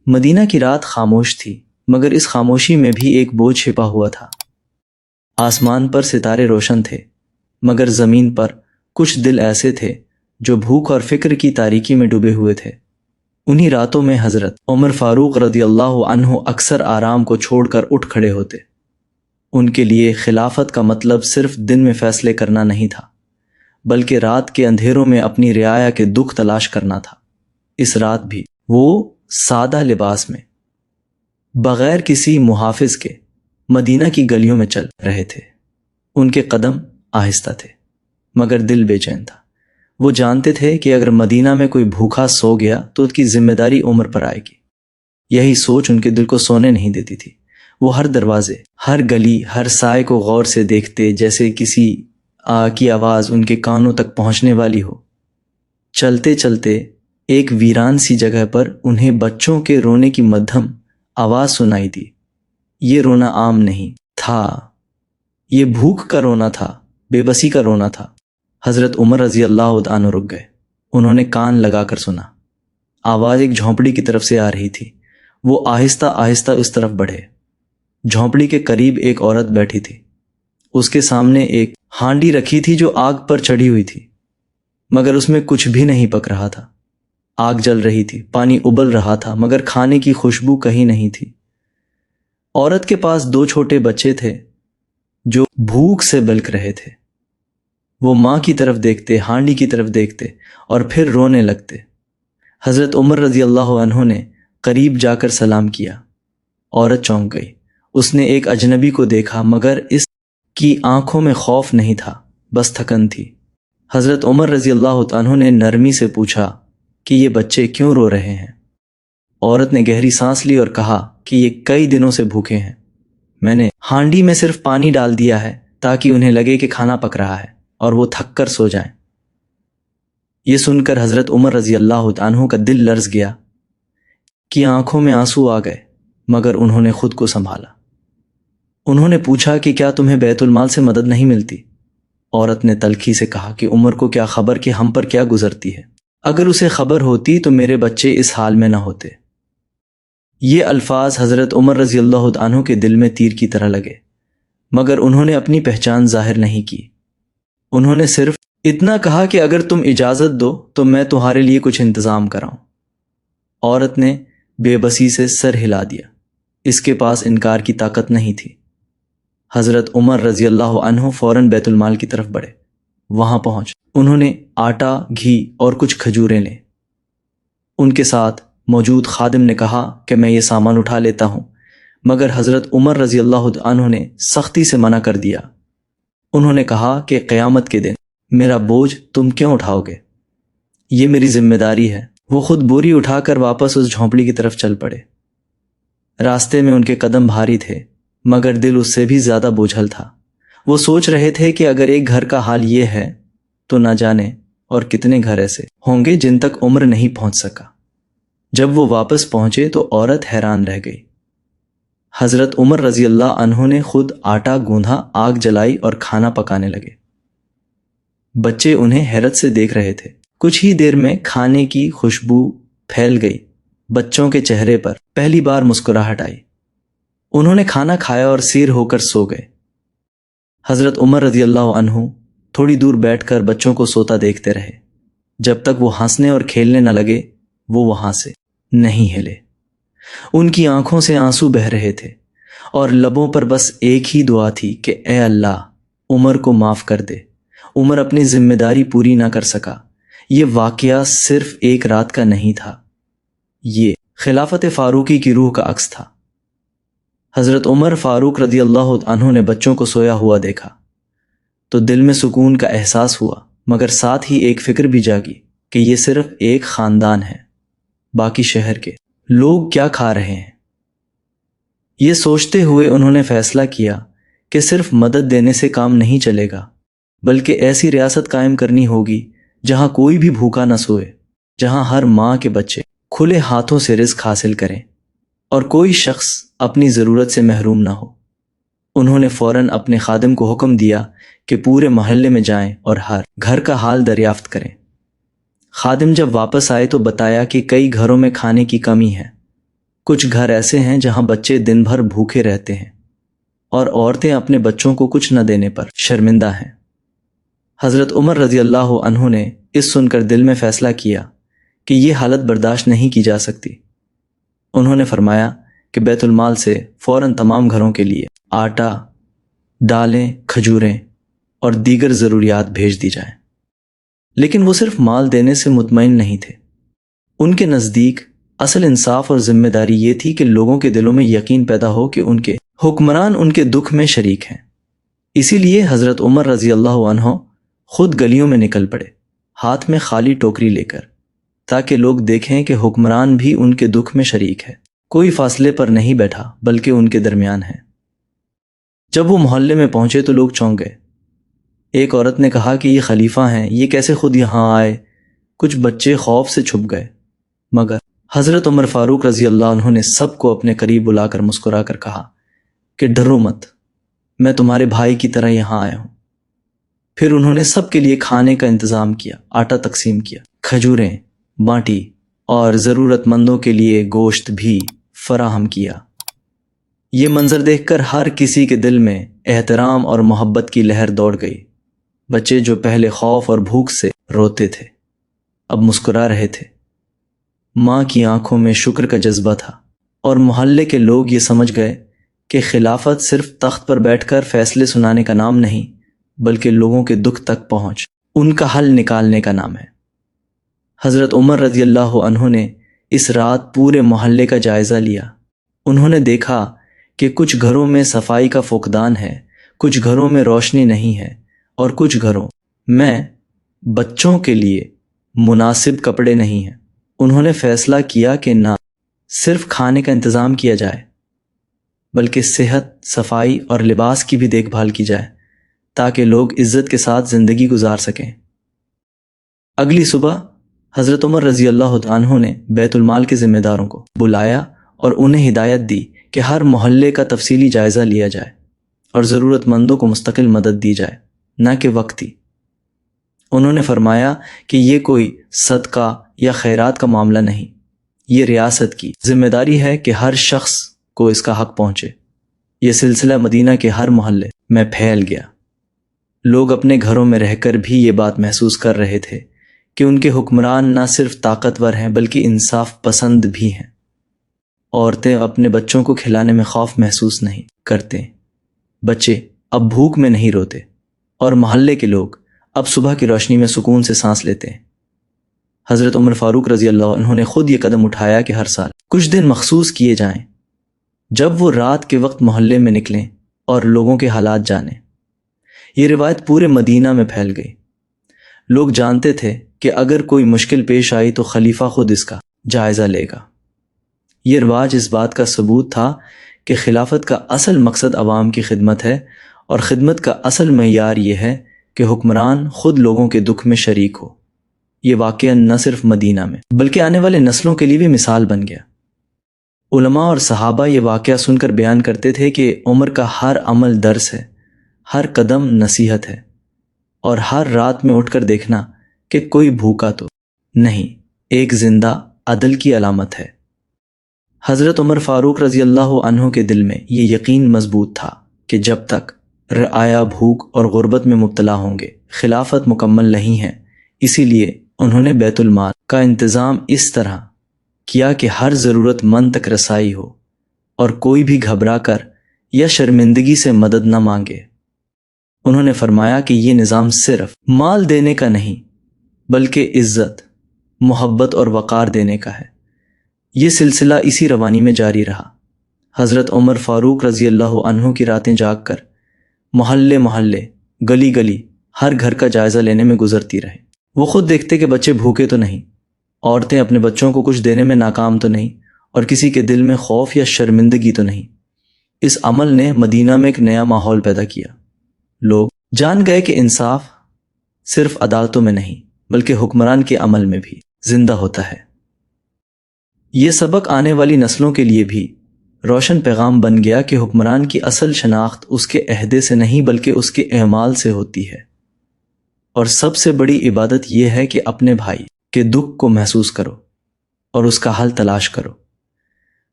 مدینہ کی رات خاموش تھی، مگر اس خاموشی میں بھی ایک بوجھ چھپا ہوا تھا۔ آسمان پر ستارے روشن تھے، مگر زمین پر کچھ دل ایسے تھے جو بھوک اور فکر کی تاریکی میں ڈوبے ہوئے تھے۔ انہی راتوں میں حضرت عمر فاروق رضی اللہ عنہ اکثر آرام کو چھوڑ کر اٹھ کھڑے ہوتے۔ ان کے لیے خلافت کا مطلب صرف دن میں فیصلے کرنا نہیں تھا، بلکہ رات کے اندھیروں میں اپنی رعایا کے دکھ تلاش کرنا تھا۔ اس رات بھی وہ سادہ لباس میں، بغیر کسی محافظ کے، مدینہ کی گلیوں میں چل رہے تھے۔ ان کے قدم آہستہ تھے، مگر دل بے چین تھا۔ وہ جانتے تھے کہ اگر مدینہ میں کوئی بھوکا سو گیا تو اس کی ذمہ داری عمر پر آئے گی۔ یہی سوچ ان کے دل کو سونے نہیں دیتی تھی۔ وہ ہر دروازے، ہر گلی، ہر سائے کو غور سے دیکھتے، جیسے کسی کی آواز ان کے کانوں تک پہنچنے والی ہو۔ چلتے چلتے ایک ویران سی جگہ پر انہیں بچوں کے رونے کی مدھم آواز سنائی دی۔ یہ رونا عام نہیں تھا، یہ بھوک کا رونا تھا، بے بسی کا رونا تھا۔ حضرت عمر رضی اللہ عنہ رک گئے۔ انہوں نے کان لگا کر سنا۔ آواز ایک جھونپڑی کی طرف سے آ رہی تھی۔ وہ آہستہ آہستہ اس طرف بڑھے۔ جھونپڑی کے قریب ایک عورت بیٹھی تھی۔ اس کے سامنے ایک ہانڈی رکھی تھی جو آگ پر چڑھی ہوئی تھی، مگر اس میں کچھ بھی نہیں پک رہا تھا۔ آگ جل رہی تھی، پانی ابل رہا تھا، مگر کھانے کی خوشبو کہیں نہیں تھی۔ عورت کے پاس 2 چھوٹے بچے تھے جو بھوک سے بلک رہے تھے۔ وہ ماں کی طرف دیکھتے، ہانڈی کی طرف دیکھتے اور پھر رونے لگتے۔ حضرت عمر رضی اللہ عنہ نے قریب جا کر سلام کیا۔ عورت چونک گئی۔ اس نے ایک اجنبی کو دیکھا، مگر اس کی آنکھوں میں خوف نہیں تھا، بس تھکن تھی۔ حضرت عمر رضی اللہ عنہ نے نرمی سے پوچھا کہ یہ بچے کیوں رو رہے ہیں؟ عورت نے گہری سانس لی اور کہا کہ یہ کئی دنوں سے بھوکے ہیں۔ میں نے ہانڈی میں صرف پانی ڈال دیا ہے تاکہ انہیں لگے کہ کھانا پک رہا ہے اور وہ تھک کر سو جائیں۔ یہ سن کر حضرت عمر رضی اللہ عنہ کا دل لرز گیا کہ آنکھوں میں آنسو آ گئے، مگر انہوں نے خود کو سنبھالا۔ انہوں نے پوچھا کہ کیا تمہیں بیت المال سے مدد نہیں ملتی؟ عورت نے تلخی سے کہا کہ عمر کو کیا خبر کہ ہم پر کیا گزرتی ہے؟ اگر اسے خبر ہوتی تو میرے بچے اس حال میں نہ ہوتے۔ یہ الفاظ حضرت عمر رضی اللہ عنہ کے دل میں تیر کی طرح لگے، مگر انہوں نے اپنی پہچان ظاہر نہیں کی۔ انہوں نے صرف اتنا کہا کہ اگر تم اجازت دو تو میں تمہارے لیے کچھ انتظام کراؤں۔ عورت نے بے بسی سے سر ہلا دیا۔ اس کے پاس انکار کی طاقت نہیں تھی۔ حضرت عمر رضی اللہ عنہ فوراً بیت المال کی طرف بڑھے۔ وہاں پہنچ انہوں نے آٹا، گھی اور کچھ کھجوریں لیں۔ ان کے ساتھ موجود خادم نے کہا کہ میں یہ سامان اٹھا لیتا ہوں، مگر حضرت عمر رضی اللہ عنہ نے سختی سے منع کر دیا۔ انہوں نے کہا کہ قیامت کے دن میرا بوجھ تم کیوں اٹھاؤ گے؟ یہ میری ذمہ داری ہے۔ وہ خود بوری اٹھا کر واپس اس جھونپڑی کی طرف چل پڑے۔ راستے میں ان کے قدم بھاری تھے، مگر دل اس سے بھی زیادہ بوجھل تھا۔ وہ سوچ رہے تھے کہ اگر ایک گھر کا حال یہ ہے تو نہ جانے اور کتنے گھر ایسے ہوں گے جن تک عمر نہیں پہنچ سکا۔ جب وہ واپس پہنچے تو عورت حیران رہ گئی۔ حضرت عمر رضی اللہ عنہ نے خود آٹا گوندھا، آگ جلائی اور کھانا پکانے لگے۔ بچے انہیں حیرت سے دیکھ رہے تھے۔ کچھ ہی دیر میں کھانے کی خوشبو پھیل گئی۔ بچوں کے چہرے پر پہلی بار مسکراہٹ آئی۔ انہوں نے کھانا کھایا اور سیر ہو کر سو گئے۔ حضرت عمر رضی اللہ عنہ تھوڑی دور بیٹھ کر بچوں کو سوتا دیکھتے رہے۔ جب تک وہ ہنسنے اور کھیلنے نہ لگے وہ وہاں سے نہیں ہلے۔ ان کی آنکھوں سے آنسو بہہ رہے تھے اور لبوں پر بس ایک ہی دعا تھی کہ اے اللہ، عمر کو معاف کر دے۔ عمر اپنی ذمہ داری پوری نہ کر سکا۔ یہ واقعہ صرف ایک رات کا نہیں تھا، یہ خلافت فاروقی کی روح کا عکس تھا۔ حضرت عمر فاروق رضی اللہ عنہ نے بچوں کو سویا ہوا دیکھا تو دل میں سکون کا احساس ہوا، مگر ساتھ ہی ایک فکر بھی جاگی کہ یہ صرف ایک خاندان ہے، باقی شہر کے لوگ کیا کھا رہے ہیں؟ یہ سوچتے ہوئے انہوں نے فیصلہ کیا کہ صرف مدد دینے سے کام نہیں چلے گا، بلکہ ایسی ریاست قائم کرنی ہوگی جہاں کوئی بھی بھوکا نہ سوئے، جہاں ہر ماں کے بچے کھلے ہاتھوں سے رزق حاصل کریں اور کوئی شخص اپنی ضرورت سے محروم نہ ہو۔ انہوں نے فوراً اپنے خادم کو حکم دیا کہ پورے محلے میں جائیں اور ہر گھر کا حال دریافت کریں۔ خادم جب واپس آئے تو بتایا کہ کئی گھروں میں کھانے کی کمی ہے۔ کچھ گھر ایسے ہیں جہاں بچے دن بھر بھوکے رہتے ہیں اور عورتیں اپنے بچوں کو کچھ نہ دینے پر شرمندہ ہیں۔ حضرت عمر رضی اللہ عنہ نے اس سن کر دل میں فیصلہ کیا کہ یہ حالت برداشت نہیں کی جا سکتی۔ انہوں نے فرمایا کہ بیت المال سے فوراً تمام گھروں کے لیے آٹا، دالیں، کھجوریں اور دیگر ضروریات بھیج دی جائیں۔ لیکن وہ صرف مال دینے سے مطمئن نہیں تھے۔ ان کے نزدیک اصل انصاف اور ذمہ داری یہ تھی کہ لوگوں کے دلوں میں یقین پیدا ہو کہ ان کے حکمران ان کے دکھ میں شریک ہیں۔ اسی لیے حضرت عمر رضی اللہ عنہ خود گلیوں میں نکل پڑے، ہاتھ میں خالی ٹوکری لے کر، تاکہ لوگ دیکھیں کہ حکمران بھی ان کے دکھ میں شریک ہے، کوئی فاصلے پر نہیں بیٹھا بلکہ ان کے درمیان ہے۔ جب وہ محلے میں پہنچے تو لوگ چونک گئے۔ ایک عورت نے کہا کہ یہ خلیفہ ہیں، یہ کیسے خود یہاں آئے؟ کچھ بچے خوف سے چھپ گئے، مگر حضرت عمر فاروق رضی اللہ عنہ نے سب کو اپنے قریب بلا کر مسکرا کر کہا کہ ڈرو مت، میں تمہارے بھائی کی طرح یہاں آیا ہوں۔ پھر انہوں نے سب کے لیے کھانے کا انتظام کیا، آٹا تقسیم کیا، کھجوریں بانٹی اور ضرورت مندوں کے لیے گوشت بھی فراہم کیا۔ یہ منظر دیکھ کر ہر کسی کے دل میں احترام اور محبت کی لہر دوڑ گئی۔ بچے جو پہلے خوف اور بھوک سے روتے تھے اب مسکرا رہے تھے۔ ماں کی آنکھوں میں شکر کا جذبہ تھا، اور محلے کے لوگ یہ سمجھ گئے کہ خلافت صرف تخت پر بیٹھ کر فیصلے سنانے کا نام نہیں، بلکہ لوگوں کے دکھ تک پہنچ ان کا حل نکالنے کا نام ہے۔ حضرت عمر رضی اللہ عنہ نے اس رات پورے محلے کا جائزہ لیا۔ انہوں نے دیکھا کہ کچھ گھروں میں صفائی کا فقدان ہے، کچھ گھروں میں روشنی نہیں ہے، اور کچھ گھروں میں بچوں کے لیے مناسب کپڑے نہیں ہیں۔ انہوں نے فیصلہ کیا کہ نہ صرف کھانے کا انتظام کیا جائے بلکہ صحت، صفائی اور لباس کی بھی دیکھ بھال کی جائے تاکہ لوگ عزت کے ساتھ زندگی گزار سکیں۔ اگلی صبح حضرت عمر رضی اللہ عنہ نے بیت المال کے ذمہ داروں کو بلایا اور انہیں ہدایت دی کہ ہر محلے کا تفصیلی جائزہ لیا جائے اور ضرورت مندوں کو مستقل مدد دی جائے، نہ کہ وقتی۔ انہوں نے فرمایا کہ یہ کوئی صدقہ یا خیرات کا معاملہ نہیں، یہ ریاست کی ذمہ داری ہے کہ ہر شخص کو اس کا حق پہنچے۔ یہ سلسلہ مدینہ کے ہر محلے میں پھیل گیا۔ لوگ اپنے گھروں میں رہ کر بھی یہ بات محسوس کر رہے تھے کہ ان کے حکمران نہ صرف طاقتور ہیں بلکہ انصاف پسند بھی ہیں۔ عورتیں اپنے بچوں کو کھلانے میں خوف محسوس نہیں کرتے، بچے اب بھوک میں نہیں روتے، اور محلے کے لوگ اب صبح کی روشنی میں سکون سے سانس لیتے ہیں۔ حضرت عمر فاروق رضی اللہ عنہ نے خود یہ قدم اٹھایا کہ ہر سال کچھ دن مخصوص کیے جائیں جب وہ رات کے وقت محلے میں نکلیں اور لوگوں کے حالات جانیں۔ یہ روایت پورے مدینہ میں پھیل گئی۔ لوگ جانتے تھے کہ اگر کوئی مشکل پیش آئی تو خلیفہ خود اس کا جائزہ لے گا۔ یہ رواج اس بات کا ثبوت تھا کہ خلافت کا اصل مقصد عوام کی خدمت ہے، اور خدمت کا اصل معیار یہ ہے کہ حکمران خود لوگوں کے دکھ میں شریک ہو۔ یہ واقعہ نہ صرف مدینہ میں بلکہ آنے والے نسلوں کے لیے بھی مثال بن گیا۔ علماء اور صحابہ یہ واقعہ سن کر بیان کرتے تھے کہ عمر کا ہر عمل درس ہے، ہر قدم نصیحت ہے، اور ہر رات میں اٹھ کر دیکھنا کہ کوئی بھوکا تو نہیں ایک زندہ عدل کی علامت ہے۔ حضرت عمر فاروق رضی اللہ عنہ کے دل میں یہ یقین مضبوط تھا کہ جب تک رعایا بھوک اور غربت میں مبتلا ہوں گے خلافت مکمل نہیں ہے۔ اسی لیے انہوں نے بیت المال کا انتظام اس طرح کیا کہ ہر ضرورت مند تک رسائی ہو، اور کوئی بھی گھبرا کر یا شرمندگی سے مدد نہ مانگے۔ انہوں نے فرمایا کہ یہ نظام صرف مال دینے کا نہیں بلکہ عزت، محبت اور وقار دینے کا ہے۔ یہ سلسلہ اسی روانی میں جاری رہا۔ حضرت عمر فاروق رضی اللہ عنہ کی راتیں جاگ کر محلے محلے، گلی گلی، ہر گھر کا جائزہ لینے میں گزرتی رہے۔ وہ خود دیکھتے کہ بچے بھوکے تو نہیں، عورتیں اپنے بچوں کو کچھ دینے میں ناکام تو نہیں، اور کسی کے دل میں خوف یا شرمندگی تو نہیں۔ اس عمل نے مدینہ میں ایک نیا ماحول پیدا کیا۔ لوگ جان گئے کہ انصاف صرف عدالتوں میں نہیں بلکہ حکمران کے عمل میں بھی زندہ ہوتا ہے۔ یہ سبق آنے والی نسلوں کے لیے بھی روشن پیغام بن گیا کہ حکمران کی اصل شناخت اس کے عہدے سے نہیں بلکہ اس کے اعمال سے ہوتی ہے، اور سب سے بڑی عبادت یہ ہے کہ اپنے بھائی کے دکھ کو محسوس کرو اور اس کا حل تلاش کرو۔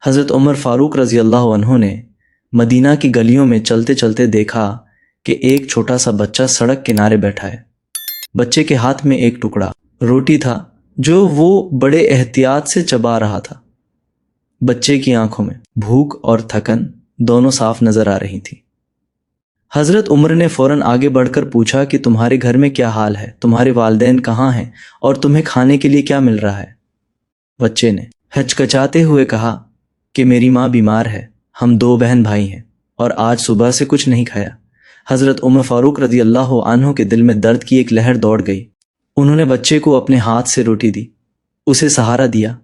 حضرت عمر فاروق رضی اللہ عنہ نے مدینہ کی گلیوں میں چلتے چلتے دیکھا کہ ایک چھوٹا سا بچہ سڑک کنارے بیٹھا ہے۔ بچے کے ہاتھ میں ایک ٹکڑا روٹی تھا جو وہ بڑے احتیاط سے چبا رہا تھا۔ بچے کی آنکھوں میں بھوک اور تھکن دونوں صاف نظر آ رہی تھی۔ حضرت عمر نے فوراً آگے بڑھ کر پوچھا کہ تمہارے گھر میں کیا حال ہے، تمہارے والدین کہاں ہیں اور تمہیں کھانے کے لیے کیا مل رہا ہے؟ بچے نے ہچکچاتے ہوئے کہا کہ میری ماں بیمار ہے، ہم 2 بہن بھائی ہیں اور آج صبح سے کچھ نہیں کھایا۔ حضرت عمر فاروق رضی اللہ عنہ کے دل میں درد کی ایک لہر دوڑ گئی۔ انہوں نے بچے کو اپنے ہاتھ سے روٹی دی، اسے سہارا دیا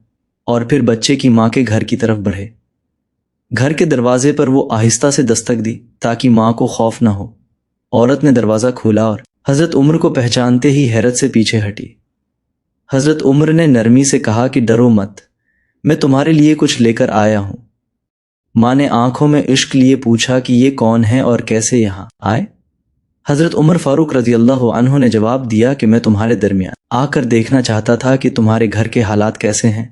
اور پھر بچے کی ماں کے گھر کی طرف بڑھے۔ گھر کے دروازے پر وہ آہستہ سے دستک دی تاکہ ماں کو خوف نہ ہو۔ عورت نے دروازہ کھولا اور حضرت عمر کو پہچانتے ہی حیرت سے پیچھے ہٹی۔ حضرت عمر نے نرمی سے کہا کہ ڈرو مت، میں تمہارے لیے کچھ لے کر آیا ہوں۔ ماں نے آنکھوں میں عشق لیے پوچھا کہ یہ کون ہے اور کیسے یہاں آئے؟ حضرت عمر فاروق رضی اللہ عنہ نے جواب دیا کہ میں تمہارے درمیان آ کر دیکھنا چاہتا تھا کہ تمہارے گھر کے حالات کیسے ہیں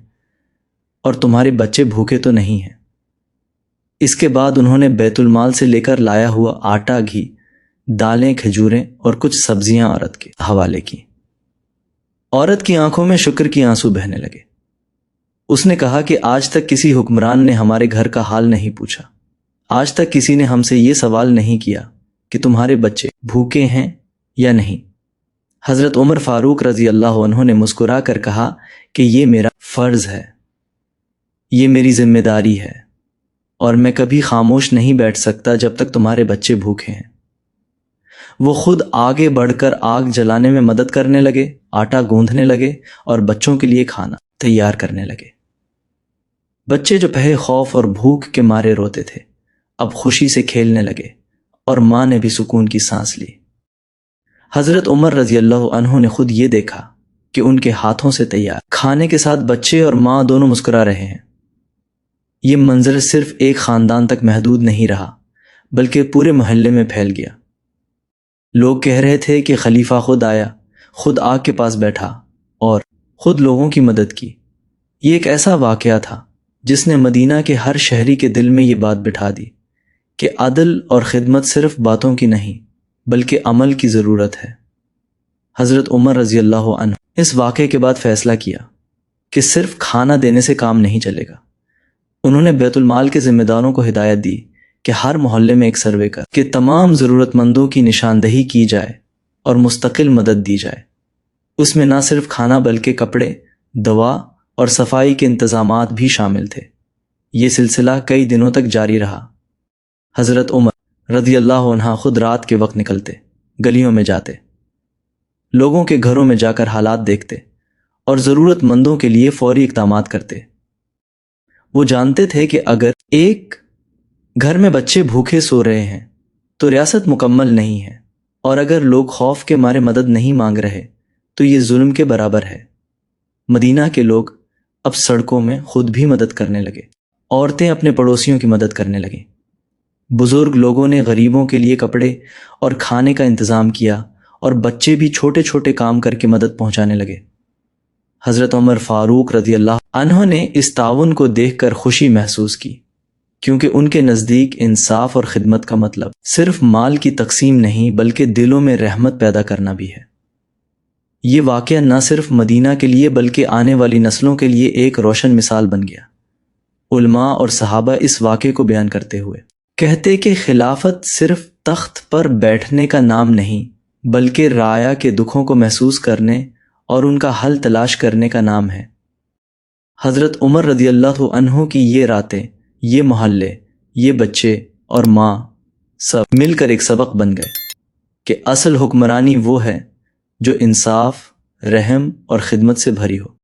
اور تمہارے بچے بھوکے تو نہیں ہیں۔ اس کے بعد انہوں نے بیت المال سے لے کر لایا ہوا آٹا، گھی، دالیں، کھجوریں اور کچھ سبزیاں عورت کے حوالے کی۔ عورت کی آنکھوں میں شکر کی آنسو بہنے لگے۔ اس نے کہا کہ آج تک کسی حکمران نے ہمارے گھر کا حال نہیں پوچھا، آج تک کسی نے ہم سے یہ سوال نہیں کیا کہ تمہارے بچے بھوکے ہیں یا نہیں۔ حضرت عمر فاروق رضی اللہ عنہ نے مسکرا کر کہا کہ یہ میرا فرض ہے، یہ میری ذمہ داری ہے اور میں کبھی خاموش نہیں بیٹھ سکتا جب تک تمہارے بچے بھوکے ہیں۔ وہ خود آگے بڑھ کر آگ جلانے میں مدد کرنے لگے، آٹا گوندھنے لگے اور بچوں کے لیے کھانا تیار کرنے لگے۔ بچے جو پہلے خوف اور بھوک کے مارے روتے تھے اب خوشی سے کھیلنے لگے اور ماں نے بھی سکون کی سانس لی۔ حضرت عمر رضی اللہ عنہ نے خود یہ دیکھا کہ ان کے ہاتھوں سے تیار کھانے کے ساتھ بچے اور ماں دونوں مسکرا رہے ہیں۔ یہ منظر صرف ایک خاندان تک محدود نہیں رہا بلکہ پورے محلے میں پھیل گیا۔ لوگ کہہ رہے تھے کہ خلیفہ خود آیا، خود آگ کے پاس بیٹھا اور خود لوگوں کی مدد کی۔ یہ ایک ایسا واقعہ تھا جس نے مدینہ کے ہر شہری کے دل میں یہ بات بٹھا دی کہ عدل اور خدمت صرف باتوں کی نہیں بلکہ عمل کی ضرورت ہے۔ حضرت عمر رضی اللہ عنہ اس واقعے کے بعد فیصلہ کیا کہ صرف کھانا دینے سے کام نہیں چلے گا۔ انہوں نے بیت المال کے ذمہ داروں کو ہدایت دی کہ ہر محلے میں ایک سروے کر کہ تمام ضرورت مندوں کی نشاندہی کی جائے اور مستقل مدد دی جائے۔ اس میں نہ صرف کھانا بلکہ کپڑے، دوا اور صفائی کے انتظامات بھی شامل تھے۔ یہ سلسلہ کئی دنوں تک جاری رہا۔ حضرت عمر رضی اللہ عنہ خود رات کے وقت نکلتے، گلیوں میں جاتے، لوگوں کے گھروں میں جا کر حالات دیکھتے اور ضرورت مندوں کے لیے فوری اقدامات کرتے۔ وہ جانتے تھے کہ اگر ایک گھر میں بچے بھوکے سو رہے ہیں تو ریاست مکمل نہیں ہے، اور اگر لوگ خوف کے مارے مدد نہیں مانگ رہے تو یہ ظلم کے برابر ہے۔ مدینہ کے لوگ اب سڑکوں میں خود بھی مدد کرنے لگے، عورتیں اپنے پڑوسیوں کی مدد کرنے لگیں، بزرگ لوگوں نے غریبوں کے لیے کپڑے اور کھانے کا انتظام کیا اور بچے بھی چھوٹے چھوٹے کام کر کے مدد پہنچانے لگے۔ حضرت عمر فاروق رضی اللہ عنہ نے اس تعاون کو دیکھ کر خوشی محسوس کی، کیونکہ ان کے نزدیک انصاف اور خدمت کا مطلب صرف مال کی تقسیم نہیں بلکہ دلوں میں رحمت پیدا کرنا بھی ہے۔ یہ واقعہ نہ صرف مدینہ کے لیے بلکہ آنے والی نسلوں کے لیے ایک روشن مثال بن گیا۔ علماء اور صحابہ اس واقعے کو بیان کرتے ہوئے کہتے کہ خلافت صرف تخت پر بیٹھنے کا نام نہیں بلکہ رعایا کے دکھوں کو محسوس کرنے اور ان کا حل تلاش کرنے کا نام ہے۔ حضرت عمر رضی اللہ عنہ کی یہ راتیں، یہ محلے، یہ بچے اور ماں سب مل کر ایک سبق بن گئے کہ اصل حکمرانی وہ ہے جو انصاف، رحم اور خدمت سے بھری ہو۔